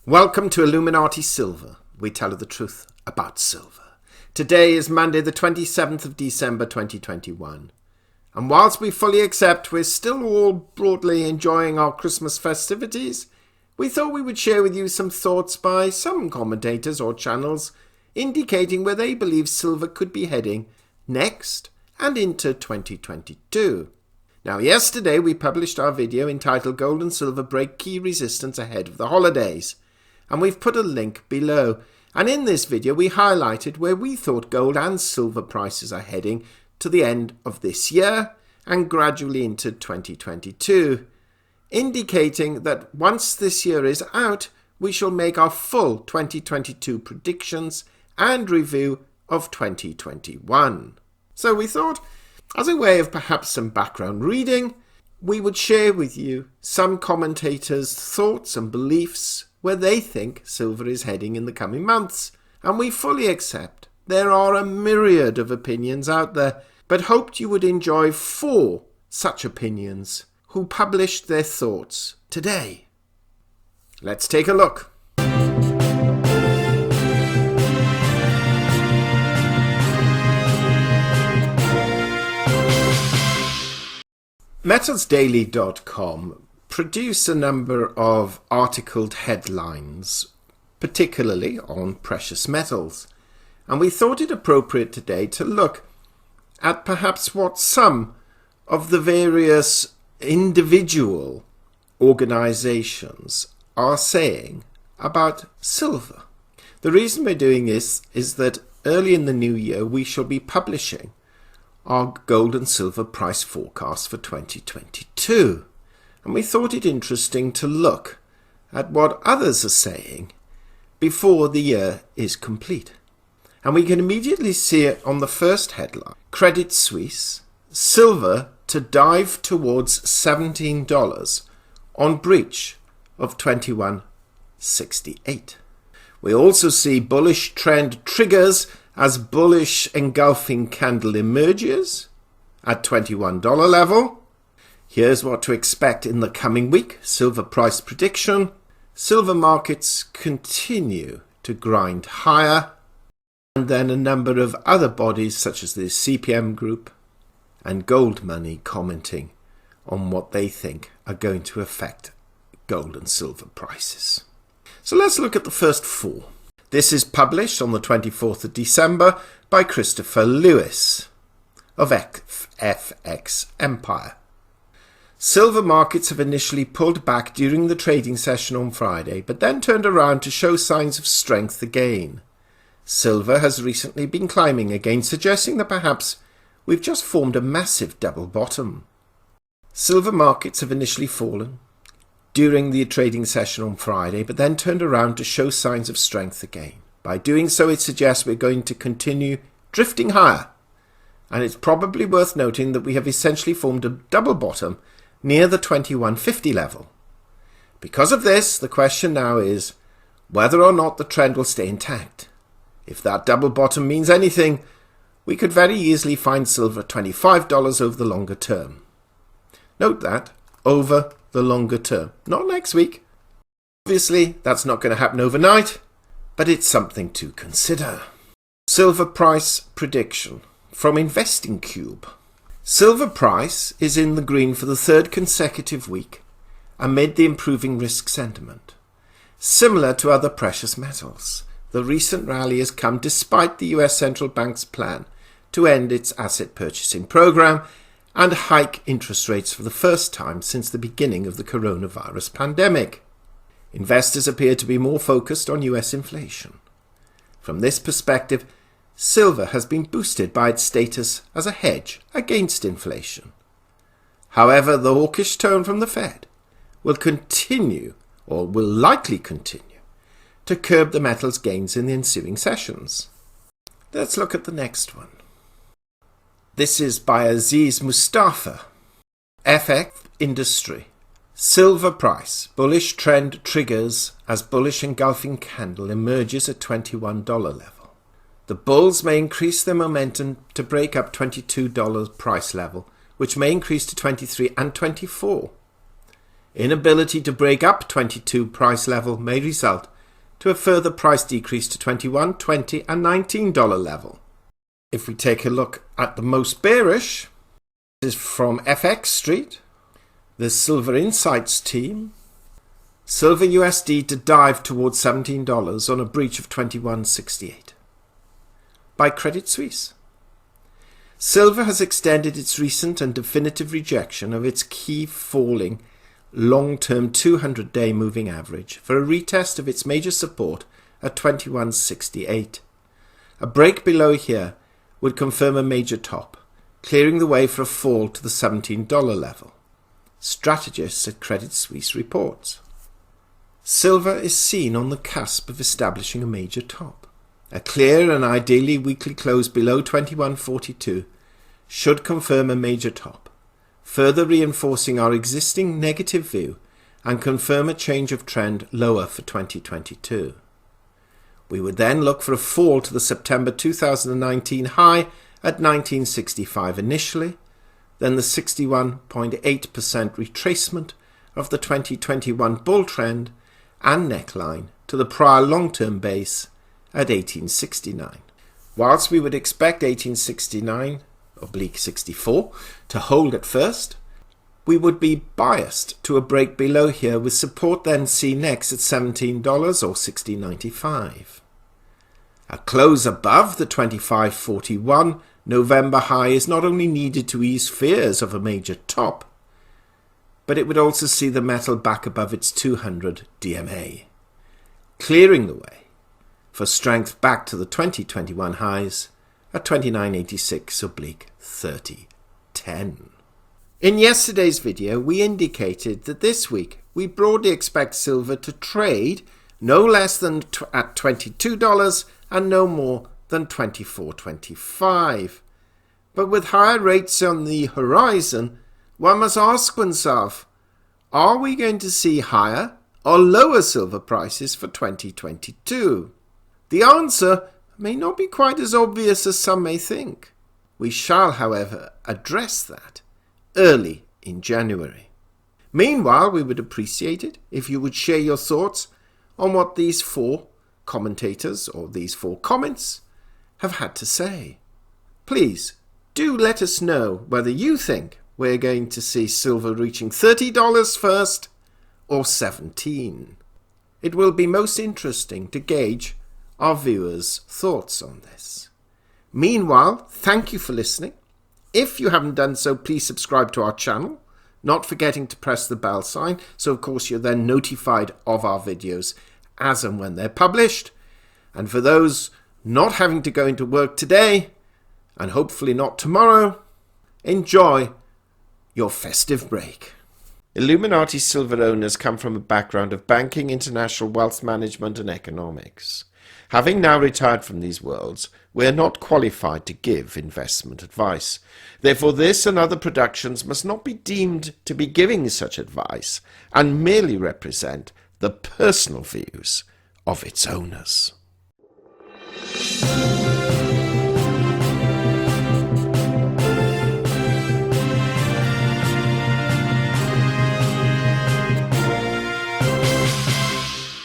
Welcome to Illuminati Silver. We tell you the truth about silver. Today is Monday the 27th of December 2021. And whilst we fully accept we're still all broadly enjoying our Christmas festivities, we thought we would share with you some thoughts by some commentators or channels indicating where they believe silver could be heading next and into 2022. Now, yesterday we published our video entitled Gold and Silver Break Key Resistance Ahead of the Holidays. And we've put a link below. And in this video we highlighted where we thought gold and silver prices are heading to the end of this year and gradually into 2022, indicating that once this year is out, we shall make our full 2022 predictions and review of 2021. So we thought, as a way of perhaps some background reading, we would share with you some commentators' thoughts and beliefs where they think silver is heading in the coming months. And we fully accept there are a myriad of opinions out there, but hoped you would enjoy 4 such opinions who published their thoughts today. Let's take a look. MetalsDaily.com produce a number of articled headlines, particularly on precious metals. And we thought it appropriate today to look at perhaps what some of the various individual organizations are saying about silver. The reason we're doing this is that early in the new year we shall be publishing our gold and silver price forecast for 2022. And we thought it interesting to look at what others are saying before the year is complete. And we can immediately see it on the first headline. Credit Suisse, silver to dive towards $17 on breach of 2168. We also see bullish trend triggers as bullish engulfing candle emerges at $21 level. Here's what to expect in the coming week. Silver price prediction. Silver markets continue to grind higher. And then a number of other bodies such as the CPM group and Gold Money commenting on what they think are going to affect gold and silver prices. So let's look at the first 4. This is published on the 24th of December by Christopher Lewis of FX Empire. Silver markets have initially pulled back during the trading session on Friday, but then turned around to show signs of strength again. Silver has recently been climbing again, suggesting that perhaps we've just formed a massive double bottom. Silver markets have initially fallen during the trading session on Friday, but then turned around to show signs of strength again. By doing so, it suggests we're going to continue drifting higher. And it's probably worth noting that we have essentially formed a double bottom near the 2150 level. Because of this, the question now is whether or not the trend will stay intact. If that double bottom means anything, we could very easily find silver at $25 over the longer term. Note that, over the longer term, not next week. Obviously, that's not going to happen overnight, but it's something to consider. Silver price prediction from Investing Cube. Silver price is in the green for the 3rd consecutive week amid the improving risk sentiment. Similar to other precious metals, the recent rally has come despite the US Central Bank's plan to end its asset purchasing program and hike interest rates for the first time since the beginning of the coronavirus pandemic. Investors appear to be more focused on US inflation. From this perspective, silver has been boosted by its status as a hedge against inflation. However, the hawkish tone from the Fed will continue, or will likely continue, to curb the metal's gains in the ensuing sessions. Let's look at the next one. This is by Aziz Mustafa. FX Industry. Silver price. Bullish trend triggers as bullish engulfing candle emerges at $21 level. The bulls may increase their momentum to break up $22 price level, which may increase to $23 and $24. Inability to break up $22 price level may result to a further price decrease to $21, $20 and $19 level. If we take a look at the most bearish, this is from FX Street, the Silver Insights team. Silver USD to dive towards $17 on a breach of 21.68. By Credit Suisse. Silver has extended its recent and definitive rejection of its key falling long-term 200-day moving average for a retest of its major support at 21.68. A break below here would confirm a major top, clearing the way for a fall to the $17 level. Strategists at Credit Suisse reports. Silver is seen on the cusp of establishing a major top. A clear and ideally weekly close below 21.42 should confirm a major top, further reinforcing our existing negative view and confirm a change of trend lower for 2022. We would then look for a fall to the September 2019 high at 1965 initially, then the 61.8% retracement of the 2021 bull trend and neckline to the prior long-term base at 1869. Whilst we would expect 1869/64 to hold at first, we would be biased to a break below here with support then seen next at $17 or $16.95. A close above the 25.41 November high is not only needed to ease fears of a major top, but it would also see the metal back above its 200 DMA, clearing the way for strength back to the 2021 highs at 29.86/3010. In yesterday's video, we indicated that this week we broadly expect silver to trade no less than at $22 and no more than $24.25. But with higher rates on the horizon, one must ask oneself, are we going to see higher or lower silver prices for 2022? The answer may not be quite as obvious as some may think. We shall, however, address that early in January. Meanwhile, we would appreciate it if you would share your thoughts on what these four commentators or these four comments have had to say. Please do let us know whether you think we're going to see silver reaching $30 first or $17. It will be most interesting to gauge our viewers' thoughts on this. Meanwhile, thank you for listening. If you haven't done so, please subscribe to our channel, not forgetting to press the bell sign, so of course you're then notified of our videos as and when they're published. And for those not having to go into work today, and hopefully not tomorrow, enjoy your festive break. Illuminati silver owners come from a background of banking, international wealth management and economics. Having now retired from these worlds, we are not qualified to give investment advice. Therefore, this and other productions must not be deemed to be giving such advice and merely represent the personal views of its owners.